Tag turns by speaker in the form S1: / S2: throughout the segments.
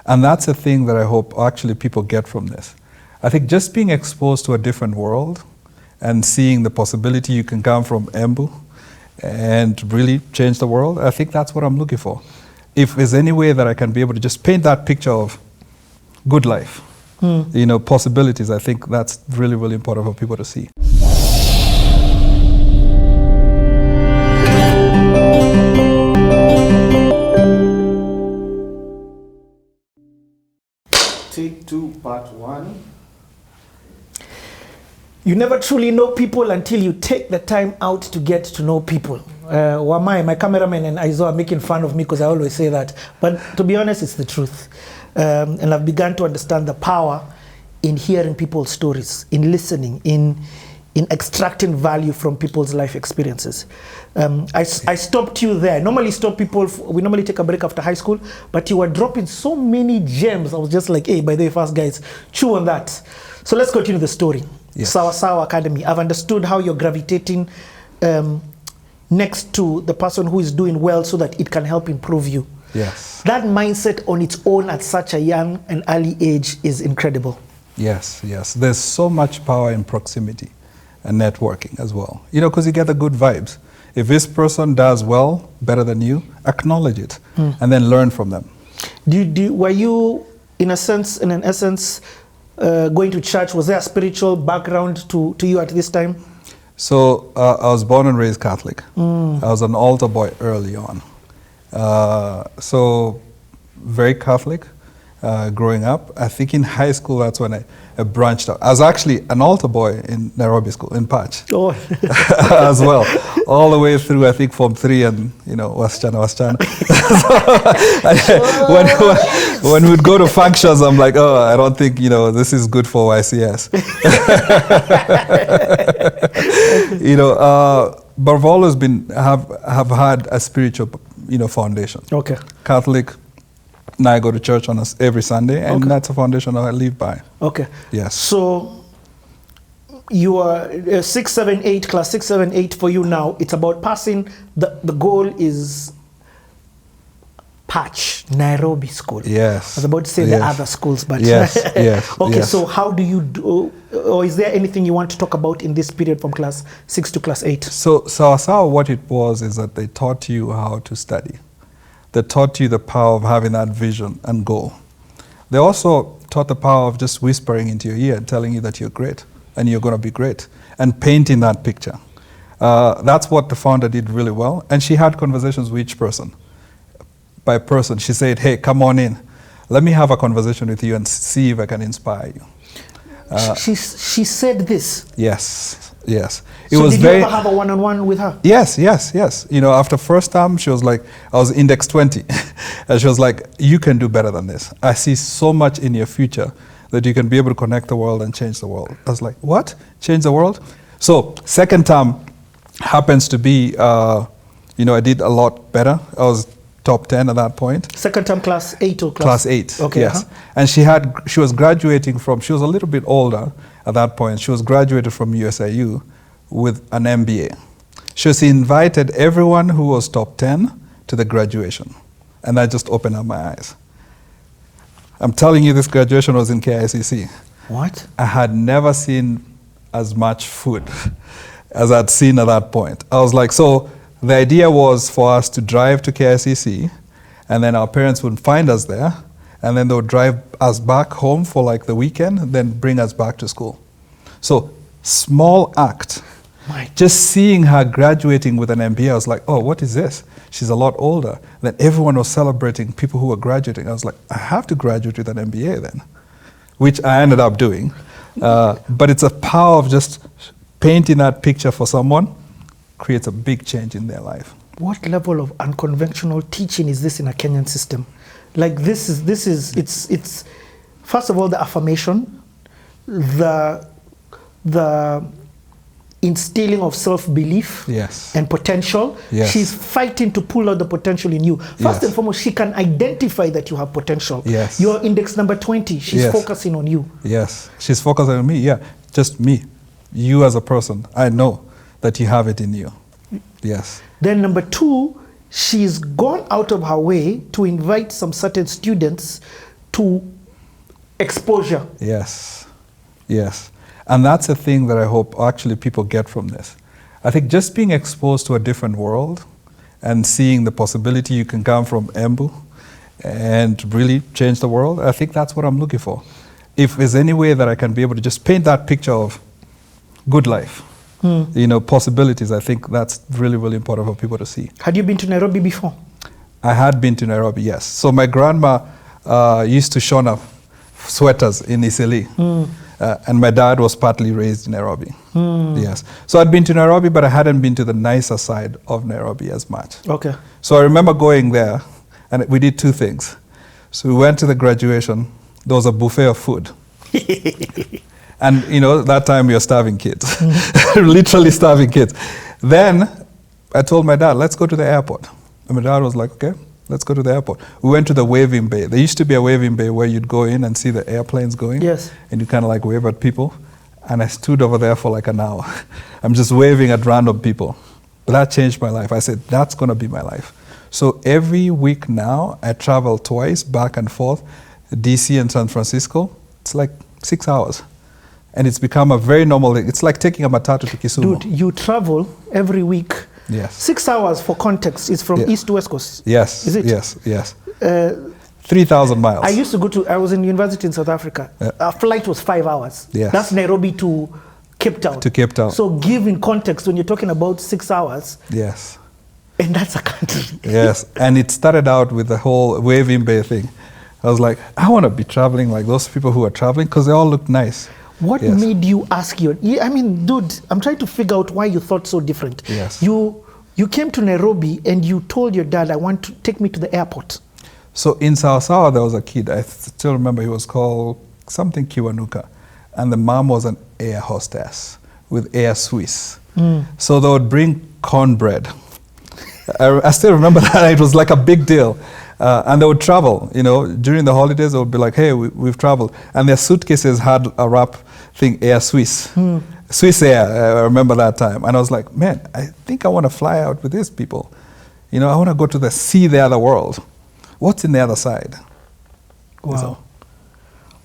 S1: And that's a thing that I hope actually people get from this. I think just being exposed to a different world and seeing the possibility you can come from Embu and really change the world, I think that's what I'm looking for. If there's any way that I can be able to just paint that picture of good life, possibilities, I think that's really, really important for people to see.
S2: Take 2, part 1.
S3: You never truly know people until you take the time out to get to know people. Wamai, my cameraman and Aizo are making fun of me because I always say that. But to be honest, it's the truth. And I've begun to understand the power in hearing people's stories, in listening, in extracting value from people's life experiences. I stopped you there. Normally stop people, we normally take a break after high school, but you were dropping so many gems. I was just like, hey, by the way, fast guys, chew on that. So let's continue the story. Yes. Sawa Sawa Academy. I've understood how you're gravitating next to the person who is doing well so that it can help improve you.
S1: Yes.
S3: That mindset on its own at such a young and early age is incredible.
S1: Yes, yes. There's so much power in proximity and networking as well. Because you get the good vibes. If this person does well, better than you, acknowledge it and then learn from them.
S3: Were you, in an essence, going to church? Was there a spiritual background to you at this time?
S1: So I was born and raised Catholic. I was an altar boy early on. So very Catholic growing up. I think in high school, that's when I branched out. I was actually an altar boy in Nairobi school, in Patch, as well. All the way through, I think, Form 3 and, Wasichana. So, when we'd go to functions, I'm like, oh, I don't think, this is good for YCS. But I've always have had a spiritual, foundation.
S3: Okay. Catholic.
S1: Now I go to church on every Sunday, and that's a foundation I live by.
S3: Okay.
S1: Yes.
S3: So you are 6, 7, 8, class 6, 7, 8 for you now. It's about passing. The goal is Patch, Nairobi school.
S1: Yes.
S3: I was about to say the other schools, but
S1: yes. Yes.
S3: Okay.
S1: Yes.
S3: So how do you do? Or is there anything you want to talk about in this period from class 6 to class 8?
S1: So what it was is that they taught you how to study. They taught you the power of having that vision and goal. They also taught the power of just whispering into your ear and telling you that you're great and you're going to be great and painting that picture. That's what the founder did really well. And she had conversations with each person. By person, she said, hey, come on in. Let me have a conversation with you and see if I can inspire you.
S3: She said this?
S1: Yes. Yes.
S3: So did you ever have a one-on-one with her?
S1: Yes. After first time, she was like, I was index 20. And she was like, you can do better than this. I see so much in your future that you can be able to connect the world and change the world. I was like, what? Change the world? So second term happens to be, I did a lot better. I was top 10 at that point.
S3: Second term class 8 or
S1: class 8?
S3: Okay.
S1: Yes. And she was graduating from, she was a little bit older at that point. She was graduated from USIU with an MBA. She invited everyone who was top 10 to the graduation. And that just opened up my eyes. I'm telling you, this graduation was in KICC.
S3: What?
S1: I had never seen as much food as I'd seen at that point. I was like, so the idea was for us to drive to KICC, and then our parents would find us there, and then they would drive us back home for like the weekend, then bring us back to school. So small act. Just seeing her graduating with an MBA, I was like, oh, what is this? She's a lot older. Then everyone was celebrating people who were graduating. I was like, I have to graduate with an MBA then, which I ended up doing. But it's a power of just painting that picture for someone creates a big change in their life.
S3: What level of unconventional teaching is this in a Kenyan system? Like it's first of all the affirmation, the instilling of self-belief and potential.
S1: Yes.
S3: She's fighting to pull out the potential in you. First and foremost, she can identify that you have potential.
S1: Yes.
S3: You're index number 20. She's focusing on you.
S1: Yes, she's focusing on me. Yeah, just me. You as a person, I know that you have it in you. Yes.
S3: Then number 2, she's gone out of her way to invite some certain students to exposure.
S1: Yes, yes. And that's a thing that I hope actually people get from this. I think just being exposed to a different world and seeing the possibility you can come from Embu and really change the world, I think that's what I'm looking for. If there's any way that I can be able to just paint that picture of good life, possibilities, I think that's really, really important for people to see.
S3: Had you been to Nairobi before?
S1: I had been to Nairobi, yes. So my grandma used to shona sweaters in Isili. And my dad was partly raised in Nairobi. Yes. So I'd been to Nairobi, but I hadn't been to the nicer side of Nairobi as much.
S3: Okay.
S1: So I remember going there, and we did two things. So we went to the graduation. There was a buffet of food. And, that time you're starving kids. Literally starving kids. Then I told my dad, let's go to the airport. And my dad was like, okay, let's go to the airport. We went to the waving bay. There used to be a waving bay where you'd go in and see the airplanes going.
S3: Yes.
S1: And you kind of like wave at people. And I stood over there for like an hour. I'm just waving at random people. But that changed my life. I said, that's going to be my life. So every week now, I travel twice, back and forth, DC and San Francisco. It's like 6 hours. And it's become a very normal thing. It's like taking a matatu to Kisumu.
S3: Dude, you travel every week.
S1: Yes.
S3: 6 hours, for context, is from East to West Coast.
S1: Yes.
S3: Is it?
S1: Yes. 3,000 miles.
S3: I was in university in South Africa. Our flight was 5 hours.
S1: Yes.
S3: That's Nairobi to Cape Town.
S1: To Cape Town.
S3: So give in context when you're talking about 6 hours.
S1: Yes.
S3: And that's a country.
S1: Yes. And it started out with the whole waving bay thing. I was like, I want to be traveling like those people who are traveling because they all look nice.
S3: What made you ask dude, I'm trying to figure out why you thought so different.
S1: Yes.
S3: You came to Nairobi and you told your dad, I want to take me to the airport.
S1: So in Sawasawa, there was a kid. I still remember he was called something Kiwanuka. And the mom was an air hostess with Air Swiss. So they would bring cornbread. I still remember that. It was like a big deal. And they would travel, during the holidays, they would be like, hey, we've traveled. And their suitcases had a wrap thing, Air Swiss. Swiss Air, I remember that time. And I was like, man, I think I want to fly out with these people. I want to go to see the other world. What's in the other side?
S3: Wow.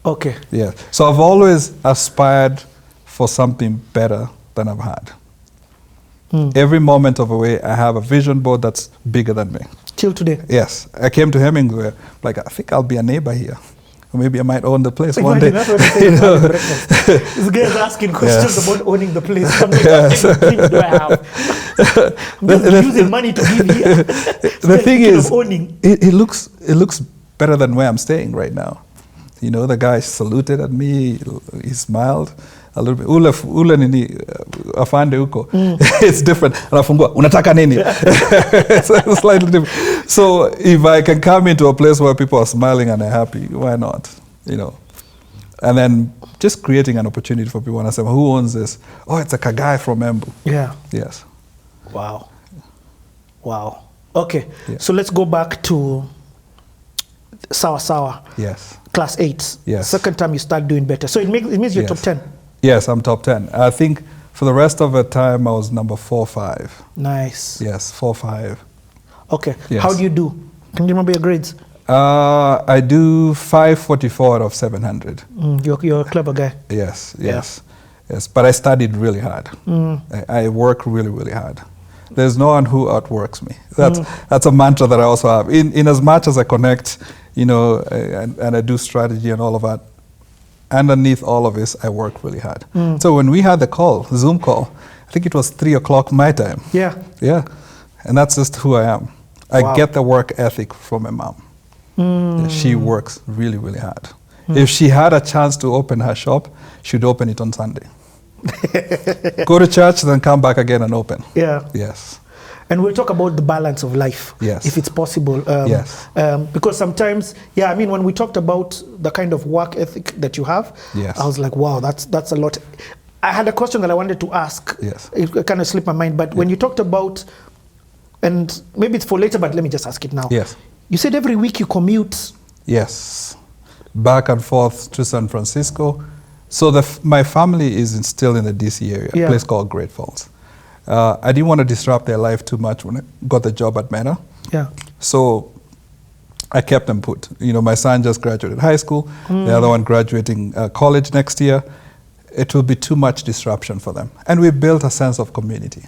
S3: Okay.
S1: Yeah. So I've always aspired for something better than I've had. Every moment of the way, I have a vision board that's bigger than me.
S3: Till today?
S1: Yes. I came to Hemingway, like, I think I'll be a neighbor here. Or maybe I might own the place one day.
S3: That's what they say. This guy is asking questions about owning the place. Yes. What dreams do I have? I'm just using money to give here.
S1: The thing is, it looks better than where I'm staying right now. The guy saluted at me, he smiled a little bit. Ule nini afande huko. It's different. Anafungua, unataka nini? It's slightly different. So if I can come into a place where people are smiling and they're happy, why not? And then just creating an opportunity for people. And I say, well, who owns this? Oh, it's a guy from Embu.
S3: Yeah.
S1: Yes.
S3: Wow. Okay. Yeah. So let's go back to Sawa.
S1: Yes.
S3: Class 8.
S1: Yes.
S3: Second time you start doing better. So it means you're top 10.
S1: Yes, I'm top 10. I think for the rest of the time I was number 4 or 5.
S3: Nice.
S1: Yes, 4 or 5.
S3: Okay.
S1: Yes.
S3: How do you do? Can you remember your grades?
S1: I do 544 out of 700.
S3: You're a clever guy.
S1: Yes. But I studied really hard. I work really, really hard. There's no one who outworks me. That's a mantra that I also have. In as much as I connect, and I do strategy and all of that, underneath all of this, I work really hard. So when we had the Zoom call, I think it was 3 o'clock my time.
S3: Yeah.
S1: Yeah. And that's just who I am. I get the work ethic from my mom. She works really, really hard. If she had a chance to open her shop, she'd open it on Sunday. Go to church, then come back again and open.
S3: Yeah.
S1: Yes.
S3: And we'll talk about the balance of life,
S1: yes,
S3: if it's possible.
S1: Yes.
S3: Because sometimes, when we talked about the kind of work ethic that you have,
S1: yes,
S3: I was like, wow, that's a lot. I had a question that I wanted to ask.
S1: Yes.
S3: It kind of slipped my mind. But when you talked about, and maybe it's for later, but let me just ask it now.
S1: Yes.
S3: You said every week you commute.
S1: Yes. Back and forth to San Francisco. So my family is still in the DC area, a place called Great Falls. I didn't want to disrupt their life too much when I got the job at Meta.
S3: Yeah.
S1: So I kept them put. You know, my son just graduated high school, the other one graduating college next year. It will be too much disruption for them. And we built a sense of community.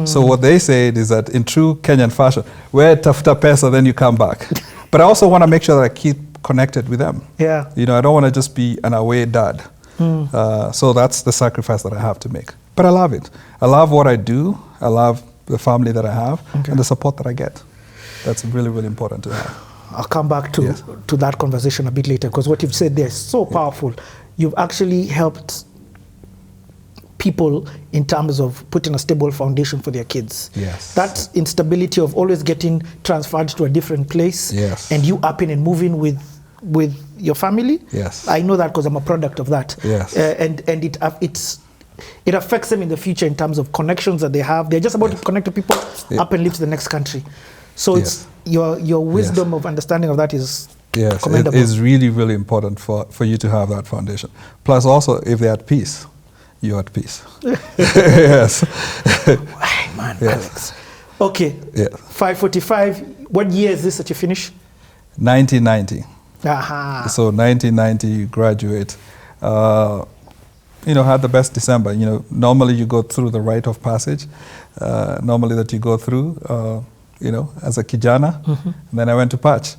S1: So what they said is that in true Kenyan fashion, we're tafuta pesa, then you come back. But I also want to make sure that I keep connected with them.
S3: Yeah.
S1: You know, I don't want to just be an away dad. So that's the sacrifice that I have to make. But I love it. I love what I do. I love the family that I have and the support that I get. That's really, really important to have.
S3: I'll come back to that conversation a bit later, because what you've said there is so powerful. You've actually helped people in terms of putting a stable foundation for their kids.
S1: Yes.
S3: That instability of always getting transferred to a different place, and you upping and moving with your family.
S1: Yes.
S3: I know that because I'm a product of that.
S1: Yes.
S3: And it affects them in the future in terms of connections that they have. They're just about to connect to people up and live to the next country. So it's your wisdom of understanding of that is commendable.
S1: It is really, really important for you to have that foundation. Plus also, if they're at peace, you're at peace. Yes.
S3: Hey, man, Alex. Okay. Yeah. 545. What year is this that you finish?
S1: 1990.
S3: Aha.
S1: So 1990, you graduate. You know, had the best December. You know, normally you go through the rite of passage. Normally that you go through, you know, as a kijana. And then I went to Patch.